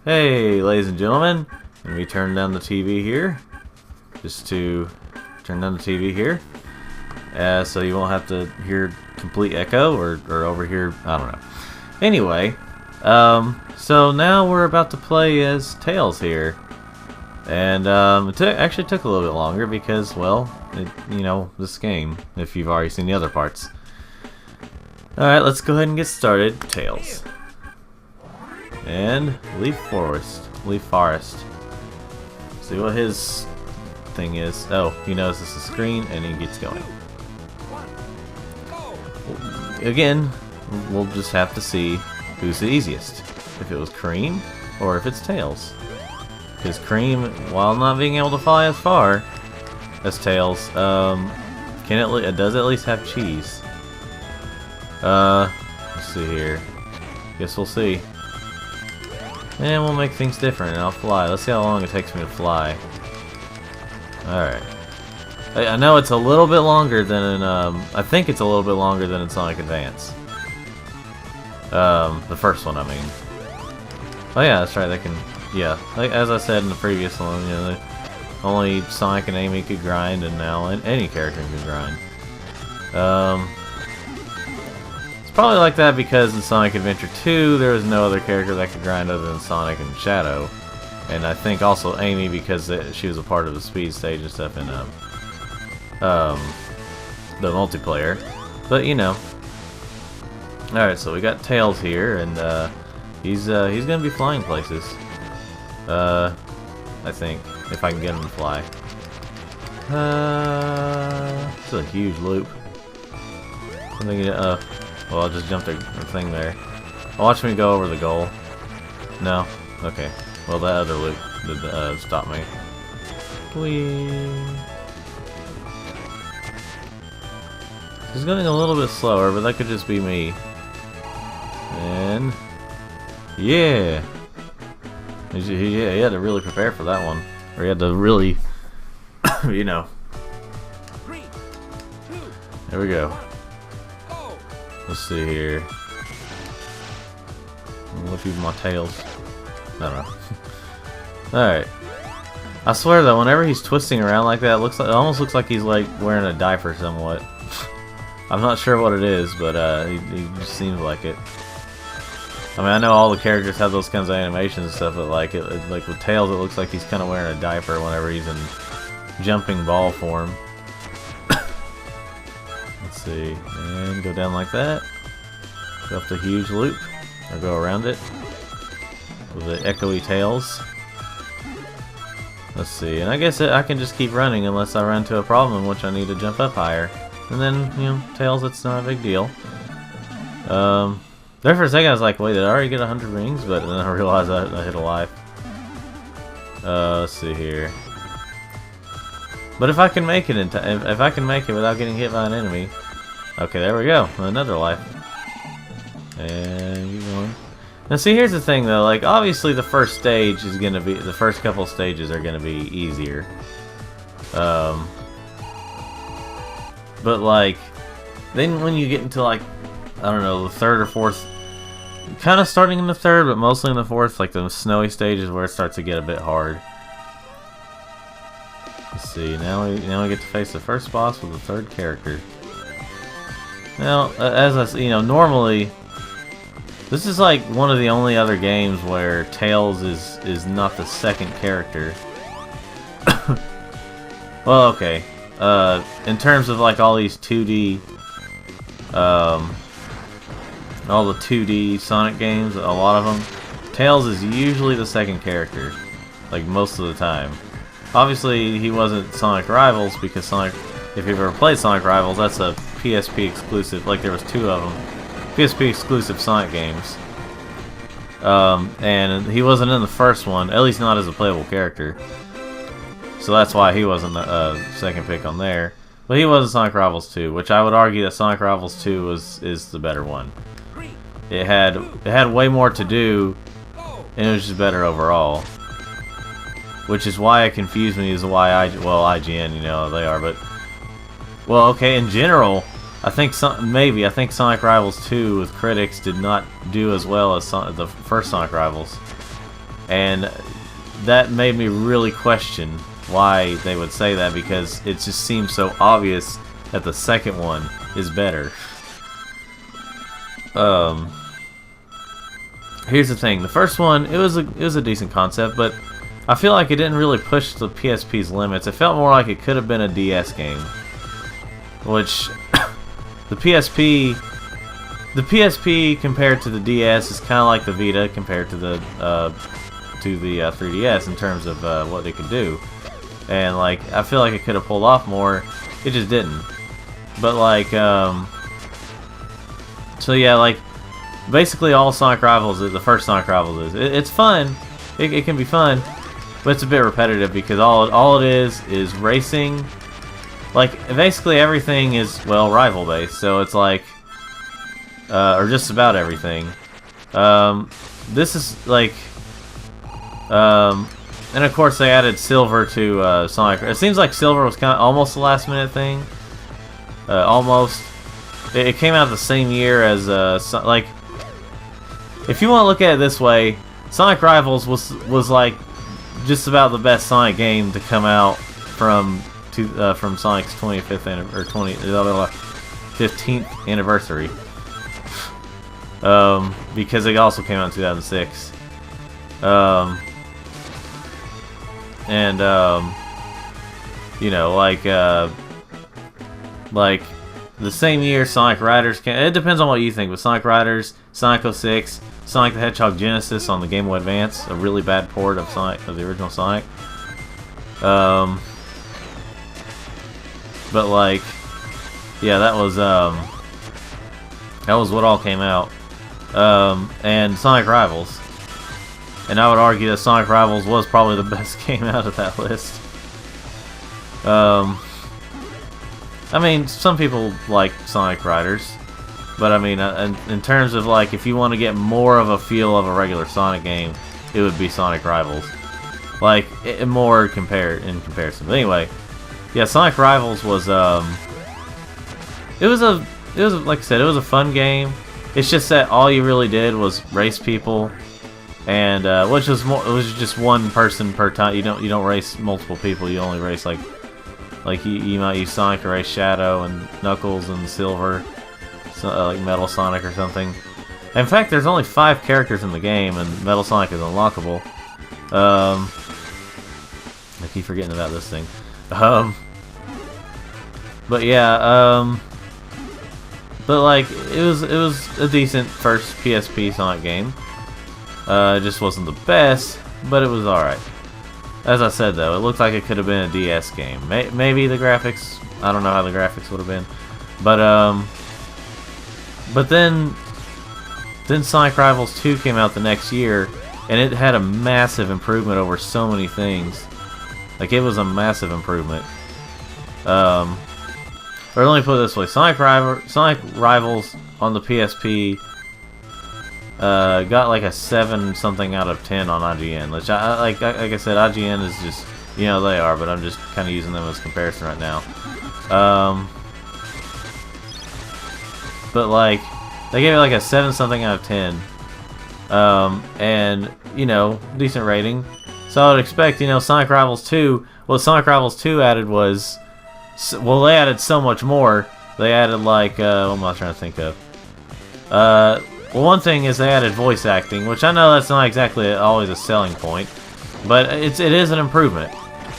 Hey, ladies and gentlemen, let me turn down the TV here. Just to turn down the TV here. So you won't have to hear complete echo or overhear, I don't know. Anyway, so now we're about to play as Tails here. And it actually took a little bit longer because, well, this game, if you've already seen the other parts. Alright, let's go ahead and get started. Tails. And Leaf Forest. See what his thing is. Oh, he knows this is a screen and he gets going. Again, we'll just have to see who's the easiest. If it was Cream or if it's Tails. Because Cream, while not being able to fly as far as Tails, it does at least have cheese. Let's see here. Guess we'll see. And we'll make things different and I'll fly. Let's see how long it takes me to fly. Alright. I know it's a little bit longer than in, I think it's a little bit longer than in Sonic Advance. The first one, I mean. Oh yeah, that's right, they can, yeah. Like, as I said in the previous one, only Sonic and Amy could grind, and now any character can grind. It's probably like that because in Sonic Adventure 2, there was no other character that could grind other than Sonic and Shadow. And I think also Amy because she was a part of the speed stage and stuff in the multiplayer. But Alright, so we got Tails here, and he's gonna be flying places. I think, if I can get him to fly. It's a huge loop. I'm thinking, well, I'll just jump the thing there. Watch me go over the goal. No? Okay. Well, that other loop did stop me. Whee! He's going a little bit slower, but that could just be me. And yeah, he had to really prepare for that one, or he had to really, There we go. Let's see here. What use my tails? I don't know. All right. I swear though, whenever he's twisting around like that, it almost looks like he's like wearing a diaper somewhat. I'm not sure what it is, but he just seems like it. I mean, I know all the characters have those kinds of animations and stuff, but like with Tails, it looks like he's kind of wearing a diaper whenever he's in jumping ball form. Let's see, and go down like that. Go up the huge loop, or go around it with the echoey Tails. Let's see, and I guess I can just keep running unless I run into a problem in which I need to jump up higher. And then, Tails, it's not a big deal. There for a second I was like, wait, did I already get 100 rings? But then I realized I hit a life. Let's see here. But if I can make it if I can make it without getting hit by an enemy. Okay, there we go. Another life. And keep going. Now see, here's the thing though, like obviously the first stage is gonna be, the first couple stages are gonna be easier. But like, then when you get into like, I don't know, the third or fourth, kind of starting in the third, but mostly in the fourth, like the snowy stages where it starts to get a bit hard. Let's see, now we get to face the first boss with the third character. Now, as I normally, this is like one of the only other games where Tails is not the second character. Well, okay. In terms of like all these 2D, all the 2D Sonic games, a lot of them, Tails is usually the second character, like most of the time. Obviously, he wasn't Sonic Rivals because Sonic, if you've ever played Sonic Rivals, that's a PSP exclusive. Like there was 2 of them, PSP exclusive Sonic games. And he wasn't in the first one, at least not as a playable character. So that's why he wasn't the second pick on there. But he was in Sonic Rivals 2, which I would argue that Sonic Rivals 2 is the better one. It had way more to do, and it was just better overall. Which is why it confused me as to why IGN, they are, but well, okay, in general, I think Sonic Rivals 2 with critics did not do as well as the first Sonic Rivals. And that made me really question why they would say that, because it just seems so obvious that the second one is better. Here's the thing: the first one, it was a decent concept, but I feel like it didn't really push the PSP's limits. It felt more like it could have been a DS game, which the PSP compared to the DS is kind of like the Vita compared to the 3DS in terms of what it could do. And like, I feel like it could have pulled off more. It just didn't. But like, so yeah, like, basically all Sonic Rivals is, the first Sonic Rivals is, it's fun. It can be fun, but it's a bit repetitive because all it is racing. Like, basically everything is, well, rival based. So it's like, or just about everything. This is like, and of course they added Silver to Sonic. It seems like Silver was kind of almost a last minute thing. Almost. It came out the same year as like, if you want to look at it this way, Sonic Rivals was like just about the best Sonic game to come out from Sonic's 25th or 15th anniversary. Because it also came out in 2006. You know, like the same year Sonic Riders came. It depends on what you think, but Sonic Riders, Sonic 06, Sonic the Hedgehog Genesis on the Game Boy Advance, a really bad port of the original Sonic. But like, yeah, that was what all came out. And Sonic Rivals. And I would argue that Sonic Rivals was probably the best game out of that list. I mean, some people like Sonic Riders, but I mean, in terms of like, if you want to get more of a feel of a regular Sonic game, it would be Sonic Rivals. Like, more in comparison. But anyway, yeah, Sonic Rivals was it was like I said, it was a fun game. It's just that all you really did was race people, and which was more, it was just one person per time. You don't race multiple people. You only race like you might use Sonic to race Shadow and Knuckles and Silver, so, like Metal Sonic or something. In fact, there's only 5 characters in the game, and Metal Sonic is unlockable. I keep forgetting about this thing. But yeah, but like, it was a decent first PSP Sonic game. It just wasn't the best, but it was alright. As I said though, it looked like it could have been a DS game. Maybe the graphics, I don't know how the graphics would have been. But then Sonic Rivals 2 came out the next year, and it had a massive improvement over so many things. Like, it was a massive improvement. Or let me put it this way: Sonic Rivals on the PSP got like a 7 something out of 10 on IGN. Which like I said, IGN is just, you know, they are, but I'm just kind of using them as comparison right now. But like, they gave it like a 7 something out of 10, and you know, decent rating. So I would expect, you know, Sonic Rivals 2. What Sonic Rivals 2 added was, well, they added so much more. They added like, what am I trying to think of? Well, one thing is they added voice acting, which I know that's not exactly always a selling point, but it is an improvement,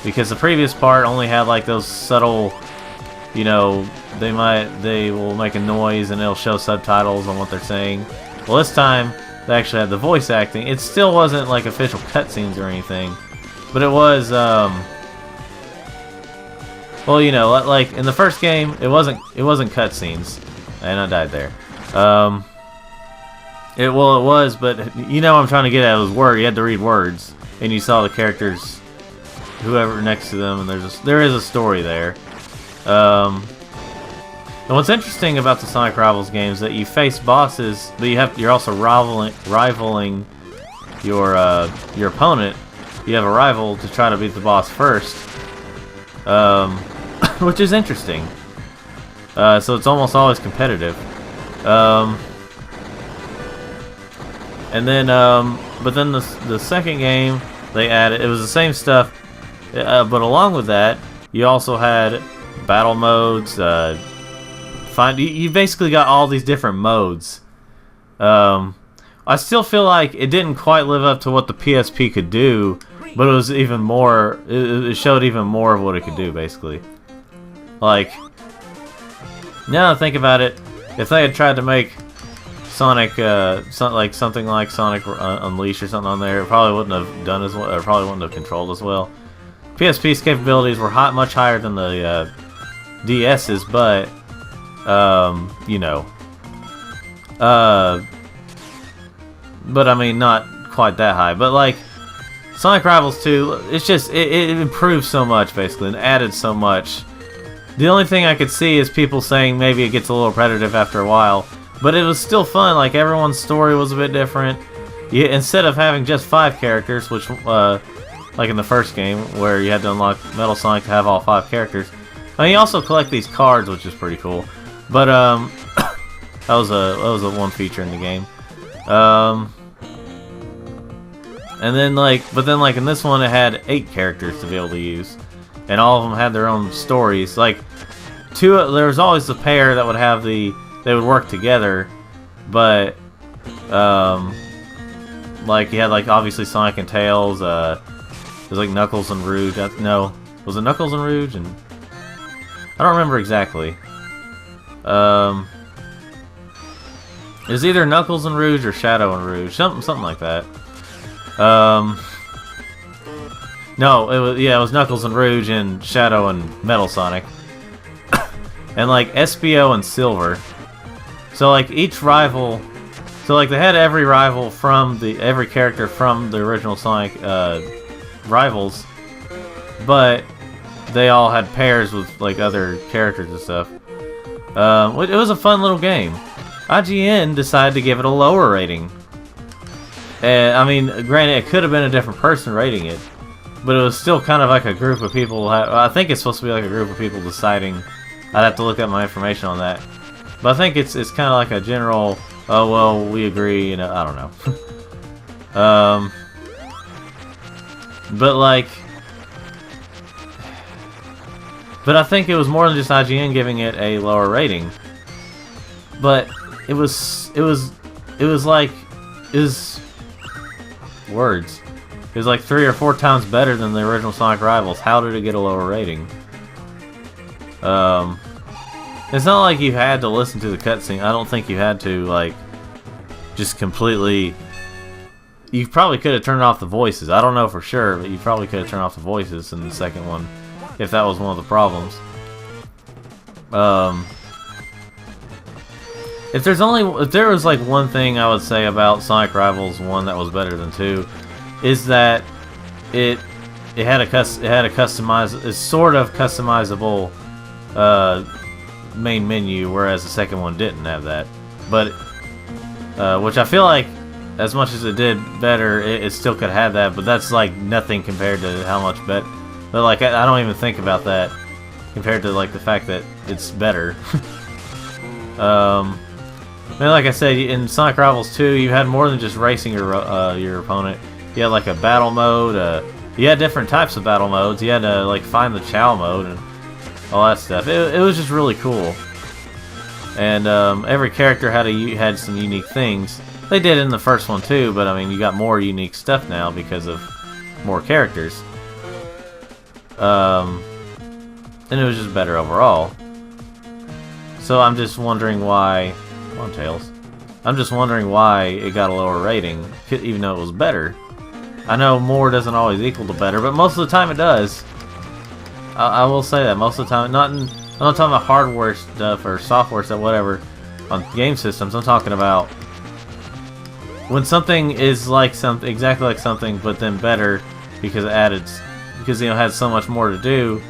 because the previous part only had like those subtle, you know, they will make a noise and it'll show subtitles on what they're saying. Well, this time they actually had the voice acting. It still wasn't like official cutscenes or anything, but it was, well, you know, like in the first game, it wasn't cutscenes, and I died there. It was, but you know what I'm trying to get at was word. You had to read words, and you saw the characters, whoever next to them, and there is a story there. And what's interesting about the Sonic Rivals games is that you face bosses, but you're also rivaling your opponent. You have a rival to try to beat the boss first, which is interesting. So it's almost always competitive. And then, but then the second game they added, it was the same stuff, but along with that, you also had battle modes. You basically got all these different modes. I still feel like it didn't quite live up to what the PSP could do, but it was even more. It showed even more of what it could do, basically. Like, now that I think about it, if they had tried to make Sonic, something like Sonic Unleashed or something on there, it probably wouldn't have done as well, or probably wouldn't have controlled as well. PSP's capabilities were much higher than the DS's, but you know, but I mean, not quite that high. But like Sonic Rivals 2, it's just it improved so much basically and added so much. The only thing I could see is people saying maybe it gets a little repetitive after a while, but it was still fun. Like everyone's story was a bit different. Instead of having just 5 characters, which like in the first game where you had to unlock Metal Sonic to have all 5 characters. I mean, you also collect these cards, which is pretty cool. But that was a one feature in the game. And then but then in this one it had 8 characters to be able to use, and all of them had their own stories. Like there was always the pair that would have they would work together, but like you had obviously Sonic and Tails. It was like Knuckles and Rouge. No, was it Knuckles and Rouge? And I don't remember exactly. It was either Knuckles and Rouge or Shadow and Rouge, something like that. No, it was Knuckles and Rouge and Shadow and Metal Sonic, and like Espio and Silver. So like each rival, so they had every rival from every character from the original Sonic rivals, but they all had pairs with other characters and stuff. It was a fun little game. IGN decided to give it a lower rating. And I mean, granted, it could have been a different person rating it, but it was still kind of like a group of people. I think it's supposed to be like a group of people deciding. I'd have to look up my information on that, but I think it's kind of like a general. Oh well, we agree. I don't know. But I think it was more than just IGN giving it a lower rating. But it was words. It was like 3 or 4 times better than the original Sonic Rivals. How did it get a lower rating? It's not like you had to listen to the cutscene. I don't think you had to just completely. You probably could have turned off the voices. I don't know for sure, but you probably could have turned off the voices in the second one, if that was one of the problems. If there was one thing I would say about Sonic Rivals 1 that was better than 2, is that it had a sort of customizable main menu, whereas the second one didn't have that. But which I feel like, as much as it did better, it still could have that. But that's nothing compared to how much better. But I don't even think about that compared to the fact that it's better. I mean, like I said, in Sonic Rivals 2, you had more than just racing your opponent. You had a battle mode. You had different types of battle modes. You had to find the Chow mode and all that stuff. It was just really cool. And every character had some unique things. They did in the first one too, but I mean, you got more unique stuff now because of more characters. And it was just better overall. So I'm just wondering why. Come on, Tails. I'm just wondering why it got a lower rating, even though it was better. I know more doesn't always equal to better, but most of the time it does. I will say that most of the time. I'm not talking about hardware stuff or software stuff, whatever, on game systems. I'm talking about when something is exactly like something, but then better because it had so much more to do.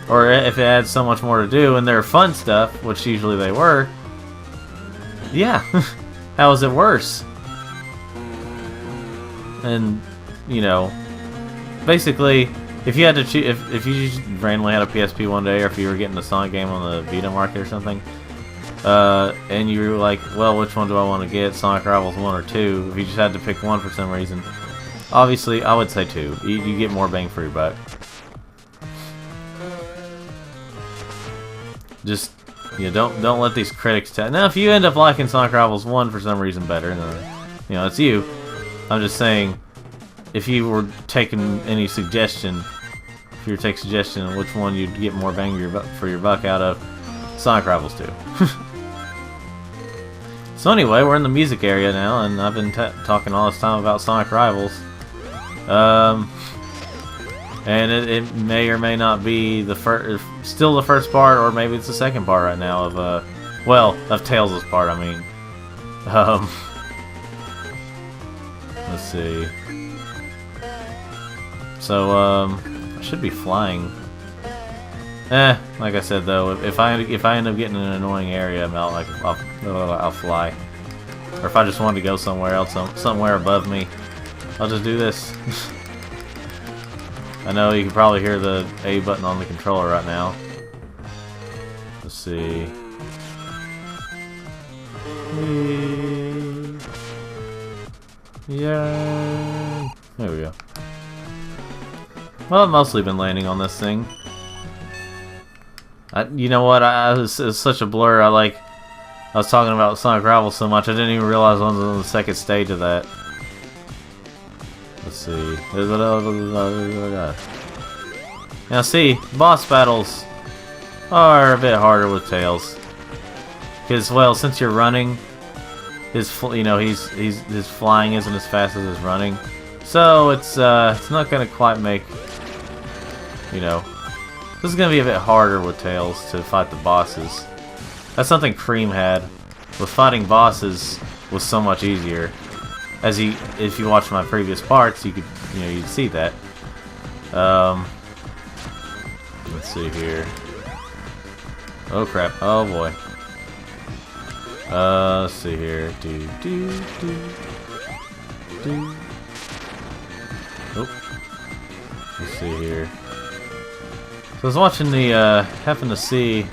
Or if it had so much more to do and they're fun stuff, which usually they were, yeah, how is it worse? And, basically, if you had to choose, if you just randomly had a PSP one day, or if you were getting a Sonic game on the Vita market or something, and you're like, well, which one do I want to get, Sonic Rivals 1 or 2? If you just had to pick one for some reason, obviously, I would say 2. You get more bang for your buck. Just, you know, don't let these critics tell. Now, if you end up liking Sonic Rivals 1 for some reason better, then, you know, it's you. I'm just saying, if you were taking any suggestion, if you were to take suggestion on which one you'd get more bang for your buck out of, Sonic Rivals 2. So anyway, we're in the music area now, and I've been talking all this time about Sonic Rivals. And it may or may not be the still the first part, or maybe it's the second part right now of well, of Tails' part. I mean, let's see. So I should be flying. Like I said though, if I end up getting in an annoying area, I'll fly. Or if I just wanted to go somewhere else, somewhere above me, I'll just do this. I know you can probably hear the A button on the controller right now. Let's see. Yeah. There we go. Well, I've mostly been landing on this thing. You know what? It's such a blur. I was talking about Sonic Rivals so much, I didn't even realize I was on the second stage of that. Let's see. Now see, boss battles are a bit harder with Tails, because well, since you're running, his flying isn't as fast as his running, so it's not gonna quite make, you know, this is gonna be a bit harder with Tails to fight the bosses. That's something Cream had. With fighting bosses was so much easier. If you watch my previous parts, you'd see that. Let's see here. Oh crap! Oh boy. Let's see here. Oh. Let's see here. So I was watching happened to see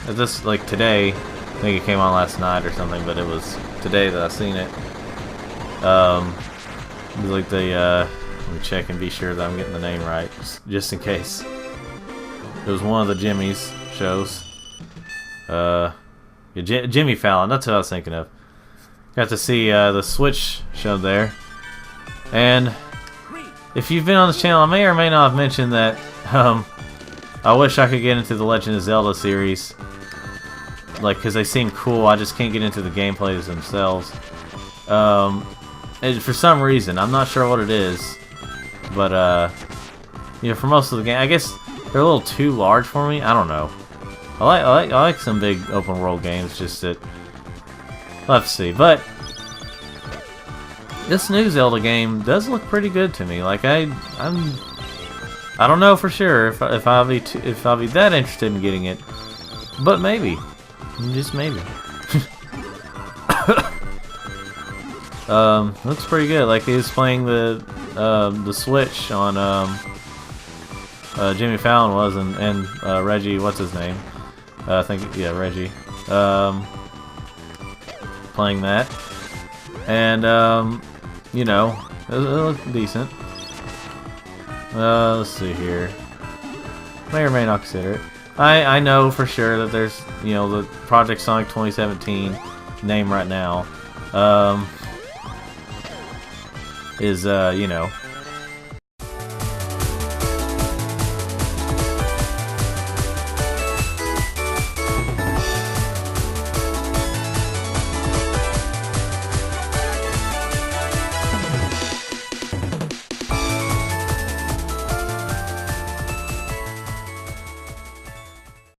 this like today. I think it came on last night or something, but it was today that I seen it. It was like let me check and be sure that I'm getting the name right, just in case. It was one of the Jimmy's shows. Yeah, Jimmy Fallon, that's what I was thinking of. Got to see the Switch show there. And if you've been on this channel, I may or may not have mentioned that I wish I could get into the Legend of Zelda series. Like, because they seem cool, I just can't get into the gameplays themselves. And for some reason, I'm not sure what it is, but you know, for most of the game, I guess they're a little too large for me. I don't know. I like some big open world games. Just that, let's see. But this new Zelda game does look pretty good to me. Like I don't know for sure if I'll be that interested in getting it, but maybe. Just maybe. Looks pretty good. Like he was playing the Switch on Jimmy Fallon was, and Reggie, what's his name? I think, yeah, Reggie. Playing that, and you know, it looked decent. Let's see here. May or may not consider it. I know for sure that there's, you know, the Project Sonic 2017 name right now is you know,